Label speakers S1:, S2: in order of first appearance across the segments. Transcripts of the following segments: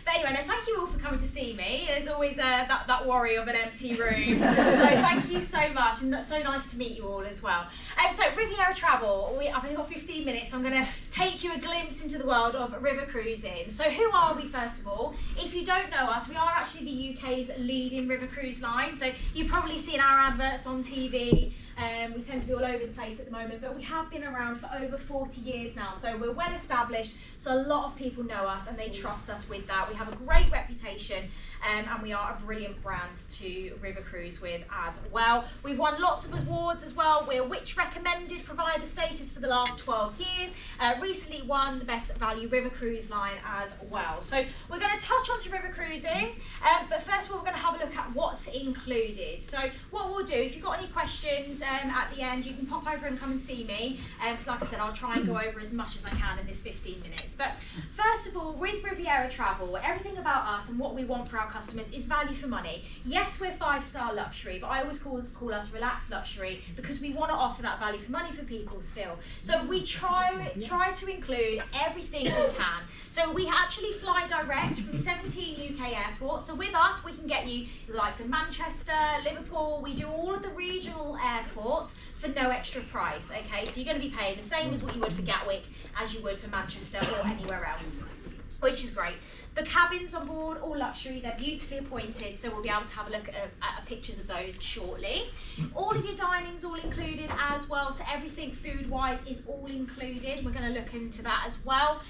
S1: But anyway, no, thank you all for coming to see me. There's always that worry of an empty room. So thank you so much, and that's so nice to meet you all as well. So Riviera Travel, I've only got 15 minutes, so I'm going to take you a glimpse into the world of river cruising. So who are we, first of all? If you don't know us, we are actually the UK's leading river cruise line. So you've probably seen our adverts on TV. We tend to be all over the place at the moment, but we have been around for over 40 years now, so we're well established, so a lot of people know us and they trust us with that. We have a great reputation, and we are a brilliant brand to river cruise with as well. We've won lots of awards as well. We're Which recommended provider status for the last 12 years, recently won the best value river cruise line as well. So we're going to touch onto river cruising, but first of all we're going to have a look at what's included. So what we'll do, if you've got any questions at the end, you can pop over and come and see me, because like I said, I'll try and go over as much as I can in this 15 minutes. But first of all, with Riviera Travel, everything about us and what we want for our customers is value for money. Yes, we're 5-star luxury, but I always call us relaxed luxury, because we want to offer that value for money for people still. So we try to include everything we can. So we actually fly direct from 17 UK airports. So with us, we can get you the likes of Manchester, Liverpool. We do all of the regional airports for no extra price, okay? So you're going to be paying the same as what you would for Gatwick as you would for Manchester or anywhere else, which is great. The cabins on board, all luxury, they're beautifully appointed, so we'll be able to have a look at pictures of those shortly. All of your dining's all included as well, so everything food-wise is all included. We're going to look into that as well.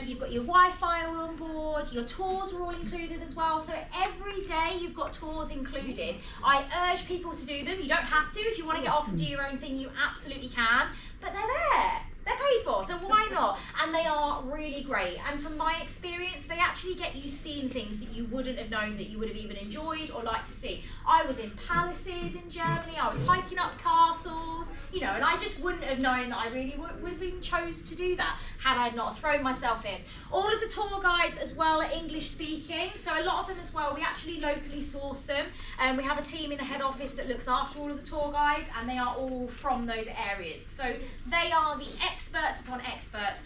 S1: You've got your Wi-Fi all on board, your tours are all included as well, so every day you've got tours included. I urge people to do them. You don't have to. If you want to get off and do your own thing, you absolutely can, but they're there. They're paid for, so why not? And they are really great. And from my experience, they actually get you seeing things that you wouldn't have known that you would have even enjoyed or liked to see. I was in palaces in Germany, I was hiking up castles, you know, and I just wouldn't have known that I really would have even chose to do that had I not thrown myself in. All of the tour guides as well are English speaking, so a lot of them as well, we actually locally source them. And we have a team in the head office that looks after all of the tour guides, and they are all from those areas. So they are the experts upon experts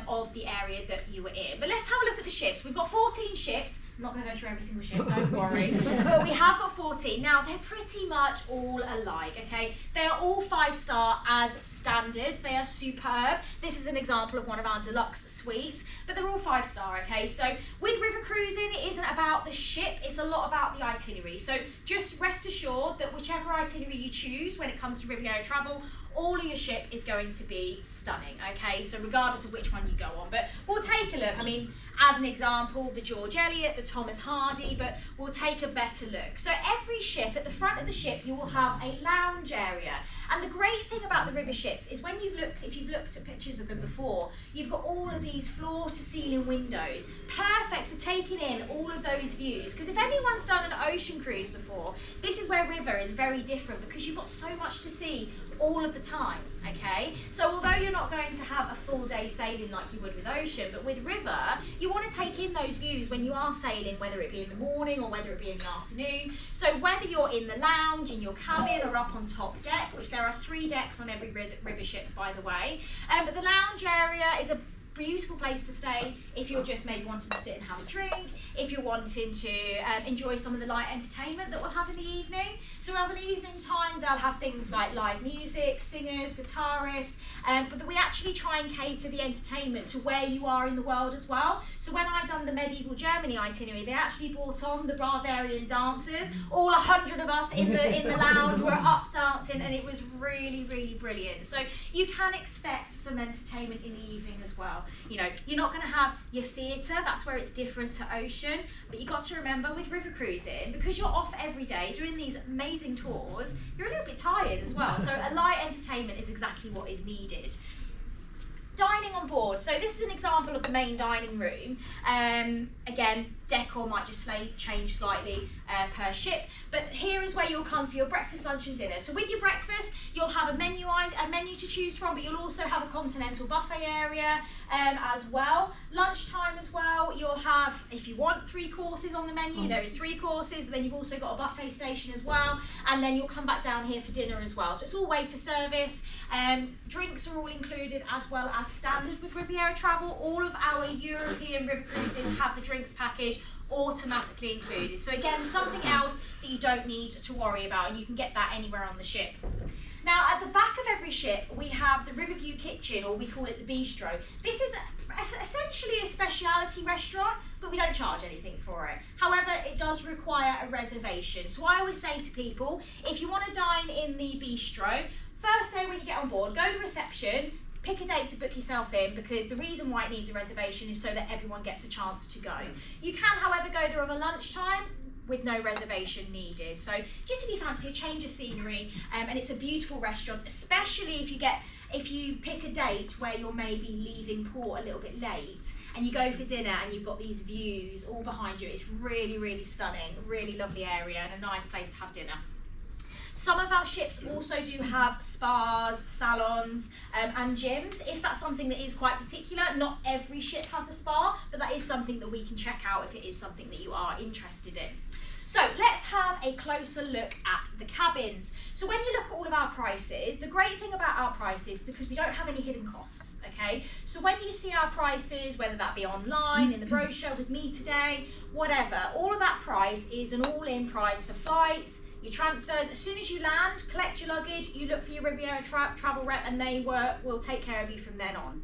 S1: of the area that you were in. But let's have a look at the ships. We've got 14 ships. I'm not going to go through every single ship, don't worry. But we have got 14. Now, they're pretty much all alike, okay? They are all 5-star as standard. They are superb. This is an example of one of our deluxe suites, but they're all 5-star, okay? So with river cruising, it isn't about the ship, it's a lot about the itinerary. So just rest assured that whichever itinerary you choose when it comes to Riviera Travel, all of your ship is going to be stunning, okay? So regardless of which one you go on. But we'll take a look. I mean, as an example, the George Eliot, the Thomas Hardy, but we'll take a better look. So every ship, at the front of the ship, you will have a lounge area. And the great thing about the river ships is when if you've looked at pictures of them before, you've got all of these floor-to-ceiling windows, perfect for taking in all of those views. Because if anyone's done an ocean cruise before, this is where river is very different, because you've got so much to see all of the time, okay? So although you're not going to have a full day sailing like you would with ocean, but with river, you want to take in those views when you are sailing, whether it be in the morning or whether it be in the afternoon. So whether you're in the lounge, in your cabin, or up on top deck, which there are 3 decks on every river ship, by the way, but the lounge area is a beautiful place to stay if you're just maybe wanting to sit and have a drink, if you're wanting to enjoy some of the light entertainment that we'll have in the evening. So we'll have an evening time, they'll have things like live music, singers, guitarists, but we actually try and cater the entertainment to where you are in the world as well. So when I done the medieval Germany itinerary, they actually brought on the Bavarian dancers. All 100 of us in the lounge were up dancing, and it was really, really brilliant. So you can expect some entertainment in the evening as well. You know, you're not going to have your theatre, that's where it's different to ocean, but you got to remember with river cruising, because you're off every day doing these amazing tours, you're a little bit tired as well. So a light entertainment is exactly what is needed. Dining on board. So this is an example of the main dining room. Again, decor might just change slightly per ship, but here is where you'll come for your breakfast, lunch and dinner. So with your breakfast, you'll have a menu to choose from, but you'll also have a continental buffet area as well. Lunchtime as well, you'll have If you want 3 courses on the menu, there is 3 courses, but then you've also got a buffet station as well, and then you'll come back down here for dinner as well. So it's all waiter service. Drinks are all included as well as standard with Riviera Travel. All of our European river cruises have the drinks package automatically included. So again, something else that you don't need to worry about, and you can get that anywhere on the ship. Now, at the back of every ship, we have the Riverview Kitchen, or we call it the Bistro. This is essentially a specialty restaurant, but we don't charge anything for it. However, it does require a reservation. So I always say to people, if you want to dine in the Bistro, first day when you get on board, go to reception, pick a date to book yourself in, because the reason why it needs a reservation is so that everyone gets a chance to go. You can, however, go there over lunchtime with no reservation needed. So just if you fancy a change of scenery, and it's a beautiful restaurant, especially if you pick a date where you're maybe leaving port a little bit late and you go for dinner and you've got these views all behind you. It's really, really stunning, really lovely area and a nice place to have dinner. Some of our ships also do have spas, salons, and gyms. If that's something that is quite particular, not every ship has a spa, but that is something that we can check out if it is something that you are interested in. So let's have a closer look at the cabins. So when you look at all of our prices, the great thing about our prices, because we don't have any hidden costs, okay? So when you see our prices, whether that be online, in the brochure, with me today, whatever, all of that price is an all-in price for flights, your transfers. As soon as you land, collect your luggage, you look for your Riviera travel rep, and they will take care of you from then on.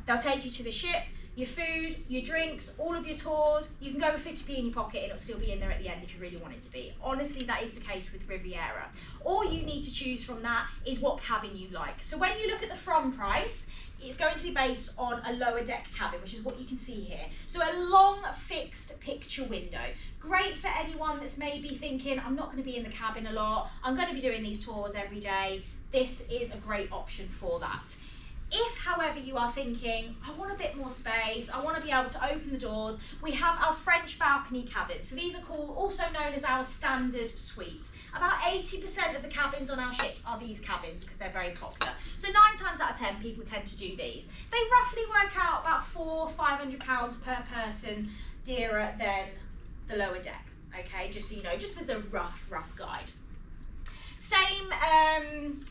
S1: They'll take you to the ship, your food, your drinks, all of your tours. You can go with 50p in your pocket and it'll still be in there at the end if you really want it to be. Honestly, that is the case with Riviera. All you need to choose from that is what cabin you like. So when you look at the from price, it's going to be based on a lower deck cabin, which is what you can see here. So a long fixed picture window. Great for anyone that's maybe thinking, I'm not going to be in the cabin a lot, I'm going to be doing these tours every day. This is a great option for that. If, however, you are thinking, I want a bit more space, I want to be able to open the doors, we have our French balcony cabins. So these are also known as our standard suites. About 80% of the cabins on our ships are these cabins because they're very popular. So 9 times out of 10 people tend to do these. They roughly work out about £400–500 per person dearer than the lower deck, okay, just so you know, just as a rough guide. Same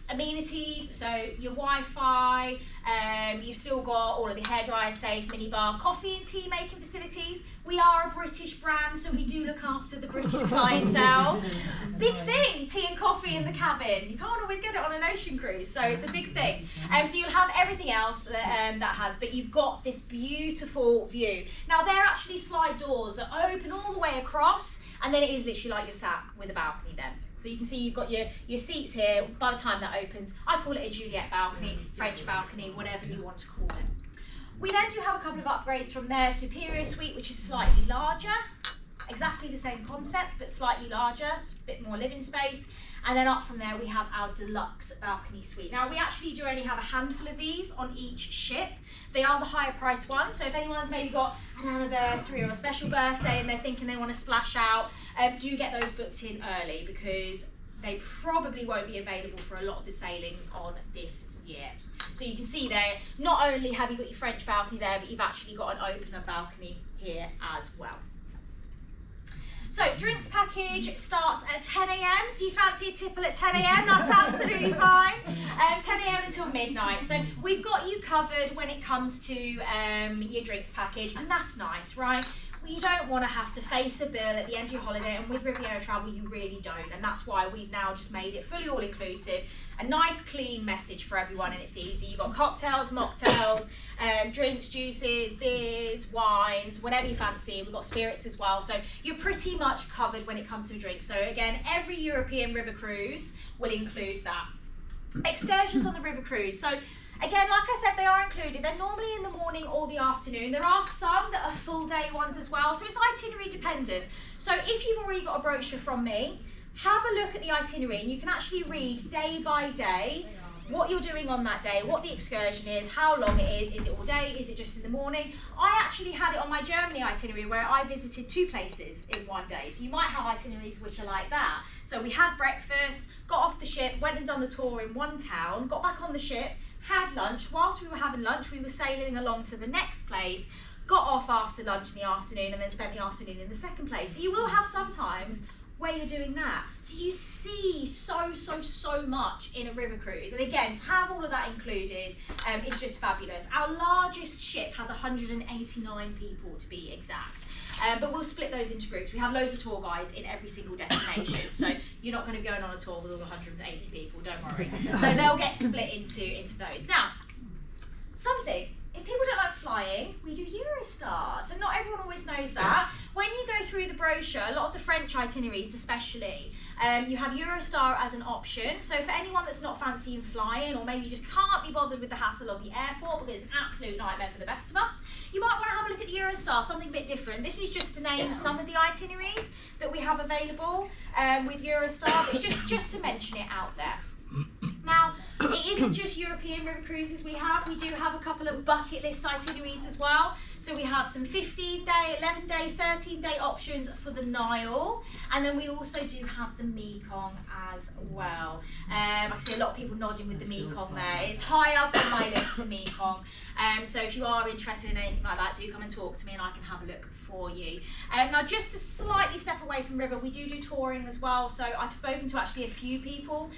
S1: amenities, so your Wi-Fi, you've still got all of the hairdryer, safe, minibar, coffee and tea making facilities. We are a British brand, so we do look after the British clientele. Big thing, tea and coffee in the cabin. You can't always get it on an ocean cruise, so it's a big thing. So you'll have everything else that has, but you've got this beautiful view. Now they're actually slide doors that open all the way across, and then it is literally like you're sat with a balcony then. So you can see you've got your seats here. By the time that opens, I call it a Juliet balcony, French balcony, whatever you want to call it. We then do have a couple of upgrades from their Superior Suite, which is slightly larger. Exactly the same concept, but slightly larger, a bit more living space. And then up from there, we have our Deluxe Balcony Suite. Now, we actually do only have a handful of these on each ship. They are the higher priced ones, so if anyone's maybe got an anniversary or a special birthday and they're thinking they want to splash out, do get those booked in early because they probably won't be available for a lot of the sailings on this year. So you can see there, not only have you got your French balcony there, but you've actually got an opener balcony here as well. So drinks package starts at 10 AM, so you fancy a tipple at 10 AM, that's absolutely fine. 10 AM until midnight, so we've got you covered when it comes to your drinks package, and that's nice, right? Well, you don't want to have to face a bill at the end of your holiday, and with Riviera Travel you really don't, and that's why we've now just made it fully all-inclusive, a nice clean message for everyone, and it's easy. You've got cocktails, mocktails, drinks, juices, beers, wines, whatever you fancy. We've got spirits as well, so you're pretty much covered when it comes to drinks. So again, every European river cruise will include that. Excursions on the river cruise. So again, like I said, they are included. They're normally in the morning or the afternoon. There are some that are full day ones as well, so it's itinerary dependent. So if you've already got a brochure from me, have a look at the itinerary and you can actually read day by day what you're doing on that day, what the excursion is, how long it is it all day, is it just in the morning? I actually had it on my Germany itinerary where I visited 2 places in one day, so you might have itineraries which are like that. So we had breakfast, got off the ship, went and done the tour in one town, got back on the ship, had lunch. Whilst we were having lunch, we were sailing along to the next place, got off after lunch in the afternoon and then spent the afternoon in the second place. So you will have some times where you're doing that. So you see so much in a river cruise. And again, to have all of that included is just fabulous. Our largest ship has 189 people to be exact. But we'll split those into groups. We have loads of tour guides in every single destination, so you're not going to be going on a tour with all 180 people, don't worry. So they'll get split into those. Now, if people don't like flying, we do Eurostar. So not everyone always knows that. When you go through the brochure, a lot of the French itineraries especially, you have Eurostar as an option. So for anyone that's not fancying flying, or maybe you just can't be bothered with the hassle of the airport because it's an absolute nightmare for the best of us, you might want to have a look at the Eurostar, something a bit different. This is just to name some of the itineraries that we have available with Eurostar, but it's just to mention it out there. Now, it isn't just European river cruises we do have a couple of bucket list itineraries as well. So we have some 15-day, 11-day, 13-day options for the Nile, and then we also do have the Mekong as well. I see a lot of people nodding with the Mekong there. It's high up on my list for Mekong. So if you are interested in anything like that, do come and talk to me and I can have a look for you. Now, just to slightly step away from river, we do touring as well. So I've spoken to actually a few people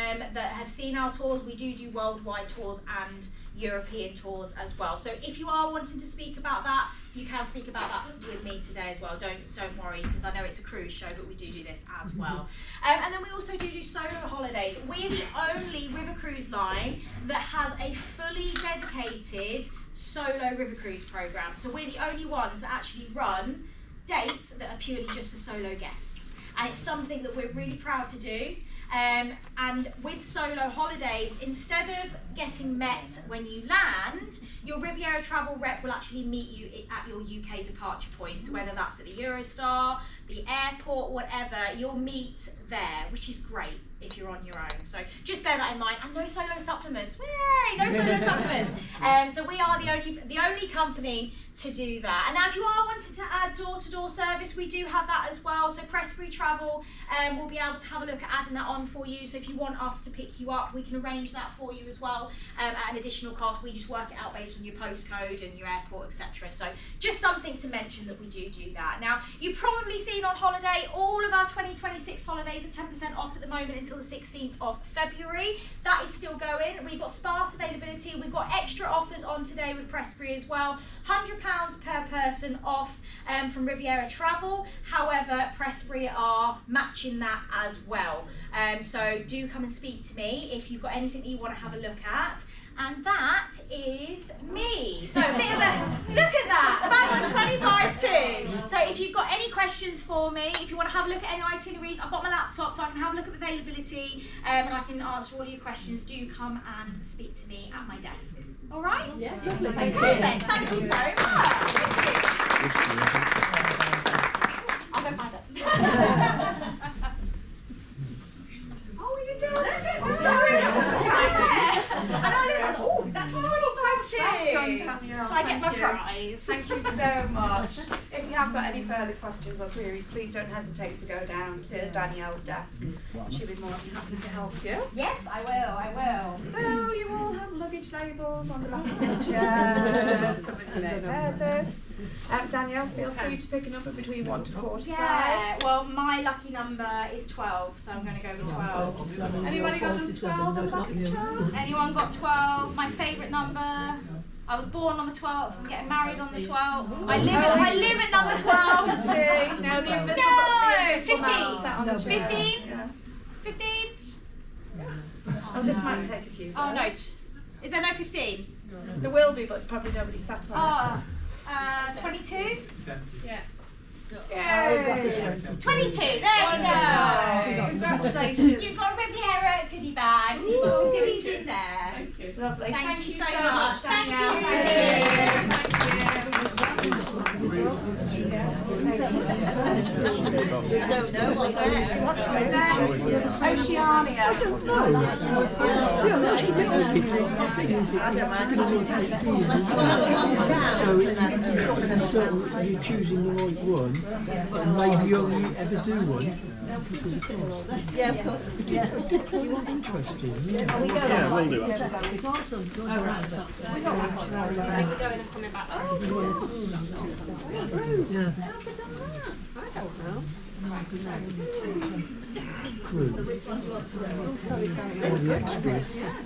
S1: that have seen our tours. We do worldwide tours and European tours as well. So if you are wanting to speak about that, you can speak about that with me today as well. Don't worry, because I know it's a cruise show, but we do this as well. And then we also do solo holidays. We're the only river cruise line that has a fully dedicated solo river cruise program. So we're the only ones that actually run dates that are purely just for solo guests. And it's something that we're really proud to do. And with solo holidays, instead of getting met when you land, your Riviera travel rep will actually meet you at your UK departure point. So whether that's at the Eurostar, the airport, whatever, you'll meet there, which is great if you're on your own. So just bear that in mind. And no solo supplements. Yay! No solo supplements. So we are the only company to do that. And now if you are wanting to add door-to-door service, we do have that as well. So Pressbury Travel will be able to have a look at adding that on for you. So if you want us to pick you up, we can arrange that for you as well at an additional cost. We just work it out based on your postcode and your airport, etc. So just something to mention that we do that. Now, you've probably seen on holiday, all of our 2026 holidays are 10% off at the moment until the 16th of February. That is still going. We've got sparse availability. We've got extra offers on today with Pressbury as well. £100 per person off from Riviera Travel. However, Pressbury are matching that as well. So do come and speak to me if you've got anything that you want to have a look at. And that is me. So a bit of a, look at that, bang on 25 too. So if you've got any questions for me, if you want to have a look at any itineraries, I've got my laptop so I can have a look at availability and I can answer all your questions. Do come and speak to me at my desk. All right?
S2: Yeah, lovely.
S1: Perfect. Thank you so much. I'll go find it. Oh, you done? Look at that. I know, oh, exactly 25 too. Shall I get my prize?
S3: Thank you so much. If you have got any further questions or queries, please don't hesitate to go down to Danielle's desk. She'll be more than happy to help you.
S1: Yes, I will.
S3: So you all have luggage labels on the back of the chair. Some of you may have heard this. Danielle, feel free to pick a number between 1 to 45.
S1: Yeah, well, my lucky number is 12, so I'm going to go with 12.
S3: Anybody got some 12 on the back of the chair?
S1: Anyone got 12? My favourite number? I was born on the 12th. I'm getting married on the 12th. I live at number 12.
S3: No, the invisible
S1: 15. 15?
S3: Yeah.
S1: 15?
S3: Oh, this might take a few.
S1: Oh, no. Is there no 15?
S3: There will be, but probably nobody sat on it.
S1: 22?
S2: Yeah.
S3: Yay.
S1: 22, there we go.
S3: Congratulations.
S1: You've got a Riviera goodie bag, so you've got some goodies in there.
S2: Thank you.
S3: Lovely.
S1: Thank you so much. Thank
S3: Danielle.
S1: you.
S3: Thank you.
S2: I don't know what's next.
S3: Oceania.
S4: So you're choosing the right one, and maybe you only ever do one.
S2: Yeah, of course.
S4: Interesting.
S5: Yeah, we'll do it.
S4: Good. All the extras.